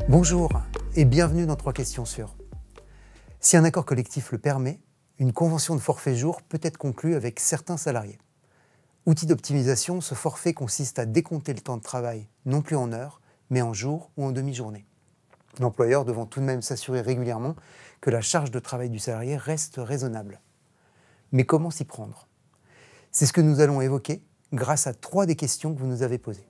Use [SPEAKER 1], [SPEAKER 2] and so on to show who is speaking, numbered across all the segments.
[SPEAKER 1] Bonjour et bienvenue dans 3 questions sûres. Si un accord collectif le permet, une convention de forfait jour peut être conclue avec certains salariés. Outil d'optimisation, ce forfait consiste à décompter le temps de travail, non plus en heures, mais en jours ou en demi-journée. L'employeur devant tout de même s'assurer régulièrement que la charge de travail du salarié reste raisonnable. Mais comment s'y prendre? C'est ce que nous allons évoquer grâce à 3 des questions que vous nous avez posées.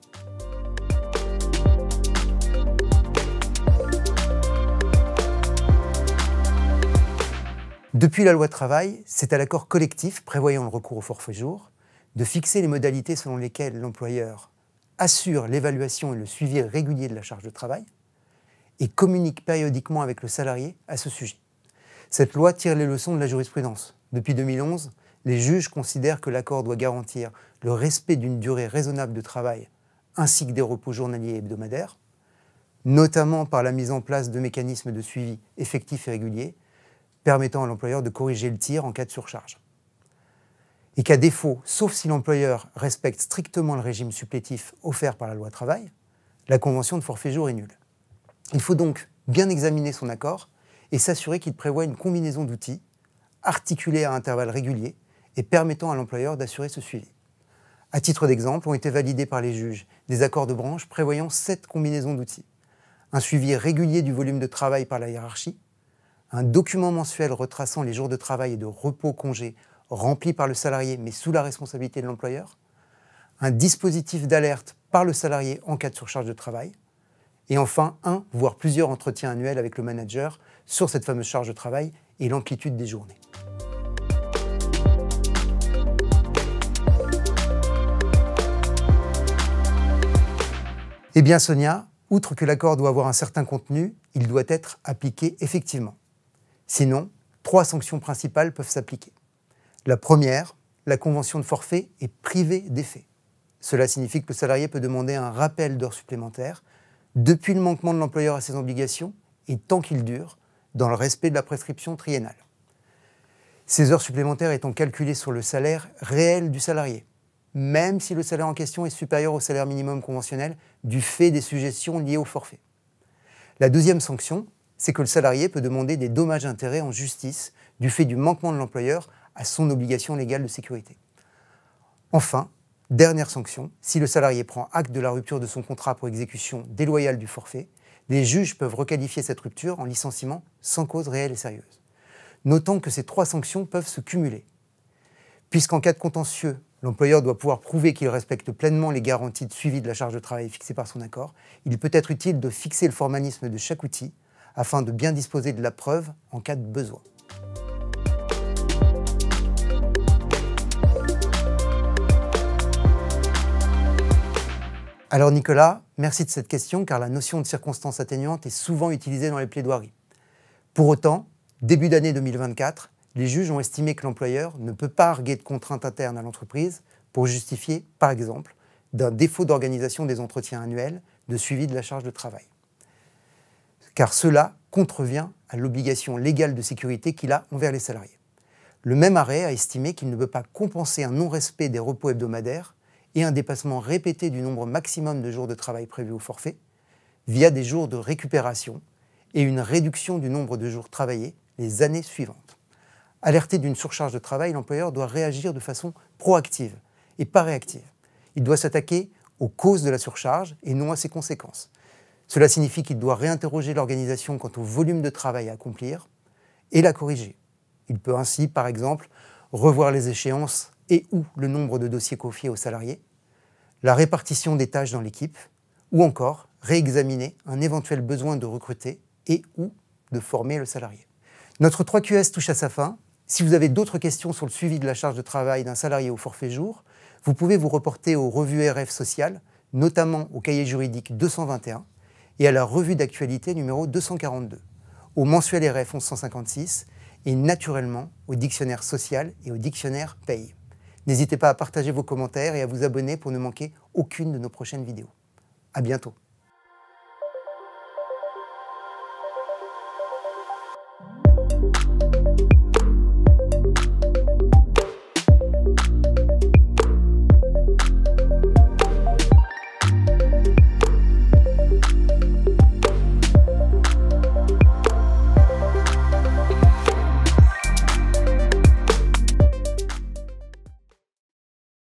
[SPEAKER 1] Depuis la loi travail, c'est à l'accord collectif prévoyant le recours au forfait jour de fixer les modalités selon lesquelles l'employeur assure l'évaluation et le suivi régulier de la charge de travail et communique périodiquement avec le salarié à ce sujet. Cette loi tire les leçons de la jurisprudence. Depuis 2011, les juges considèrent que l'accord doit garantir le respect d'une durée raisonnable de travail ainsi que des repos journaliers et hebdomadaires, notamment par la mise en place de mécanismes de suivi effectifs et réguliers permettant à l'employeur de corriger le tir en cas de surcharge. Et qu'à défaut, sauf si l'employeur respecte strictement le régime supplétif offert par la loi travail, la convention de forfait jour est nulle. Il faut donc bien examiner son accord et s'assurer qu'il prévoit une combinaison d'outils articulés à intervalles réguliers et permettant à l'employeur d'assurer ce suivi. À titre d'exemple, ont été validés par les juges des accords de branche prévoyant 7 combinaisons d'outils. Un suivi régulier du volume de travail par la hiérarchie, un document mensuel retraçant les jours de travail et de repos-congés remplis par le salarié mais sous la responsabilité de l'employeur, un dispositif d'alerte par le salarié en cas de surcharge de travail, et enfin un, voire plusieurs entretiens annuels avec le manager sur cette fameuse charge de travail et l'amplitude des journées. Eh bien Sonia, outre que l'accord doit avoir un certain contenu, il doit être appliqué effectivement. Sinon, 3 sanctions principales peuvent s'appliquer. La première, la convention de forfait est privée d'effet. Cela signifie que le salarié peut demander un rappel d'heures supplémentaires depuis le manquement de l'employeur à ses obligations et tant qu'il dure, dans le respect de la prescription triennale. Ces heures supplémentaires étant calculées sur le salaire réel du salarié, même si le salaire en question est supérieur au salaire minimum conventionnel du fait des sujétions liées au forfait. La deuxième sanction, c'est que le salarié peut demander des dommages-intérêts en justice du fait du manquement de l'employeur à son obligation légale de sécurité. Enfin, dernière sanction, si le salarié prend acte de la rupture de son contrat pour exécution déloyale du forfait, les juges peuvent requalifier cette rupture en licenciement sans cause réelle et sérieuse. Notons que ces 3 sanctions peuvent se cumuler. Puisqu'en cas de contentieux, l'employeur doit pouvoir prouver qu'il respecte pleinement les garanties de suivi de la charge de travail fixées par son accord, il peut être utile de fixer le formalisme de chaque outil afin de bien disposer de la preuve en cas de besoin. Alors Nicolas, merci de cette question car la notion de circonstance atténuante est souvent utilisée dans les plaidoiries. Pour autant, début d'année 2024, les juges ont estimé que l'employeur ne peut pas arguer de contraintes internes à l'entreprise pour justifier, par exemple, d'un défaut d'organisation des entretiens annuels de suivi de la charge de travail. Car cela contrevient à l'obligation légale de sécurité qu'il a envers les salariés. Le même arrêt a estimé qu'il ne peut pas compenser un non-respect des repos hebdomadaires et un dépassement répété du nombre maximum de jours de travail prévus au forfait via des jours de récupération et une réduction du nombre de jours travaillés les années suivantes. Alerté d'une surcharge de travail, l'employeur doit réagir de façon proactive et pas réactive. Il doit s'attaquer aux causes de la surcharge et non à ses conséquences. Cela signifie qu'il doit réinterroger l'organisation quant au volume de travail à accomplir et la corriger. Il peut ainsi, par exemple, revoir les échéances et ou le nombre de dossiers confiés aux salariés, la répartition des tâches dans l'équipe, ou encore réexaminer un éventuel besoin de recruter et ou de former le salarié. Notre 3QS touche à sa fin. Si vous avez d'autres questions sur le suivi de la charge de travail d'un salarié au forfait jour, vous pouvez vous reporter aux revues RF sociales, notamment au cahier juridique 221 et à la revue d'actualité numéro 242, au mensuel RF 1156 et naturellement au dictionnaire social et au dictionnaire paye. N'hésitez pas à partager vos commentaires et à vous abonner pour ne manquer aucune de nos prochaines vidéos. À bientôt.